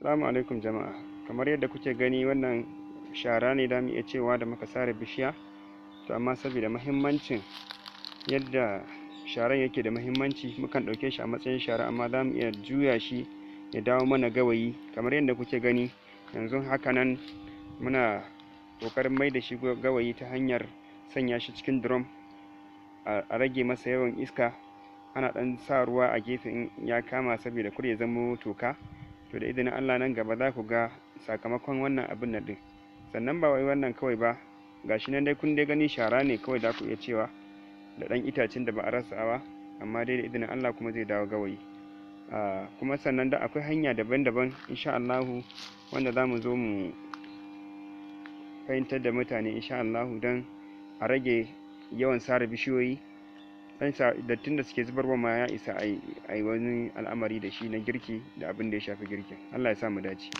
Assalamu alaikum jama'a. Kamar yadda kuke gani wannan shara ne zamu iya cewa da muka sare bishiya. To amma saboda muhimmancin yadda sharan yake da muhimmanci mukan ɗauke shi a matsayin shara, amma zamu iya juya shi ya dawo mana gawayi. Kamar yadda kuke gani yanzu haka nan muna ƙoƙarin mai da shi gawayi ta hanyar sanya shi cikin drum a rage masa yawan iska. Ana ɗan sa ruwa a gefe in ya kama saboda kar ya zamo toka. To da izinin Allah nan gaba za ku ga sakamakon wannan abin nan ɗin. Sannan ba wai wannan kawai ba, gashi nan dai kun dai gani shara ne kawai za ku iya cewa, da ɗan itacen da ba a rasa ba, amma dai da izinin Allah kuma zai dawo gawayi. Kuma sannan da akwai hanya daban-daban insha Allahu wanda za mu zo mu fahimtar da mutane insha Allahu don a rage yawan sare bishiyoyi. Dattin da suke zubarwa ma ya isa a yi wani al'amari da shi na girki da abin da ya shafi girkin. Allah ya sa mu dace.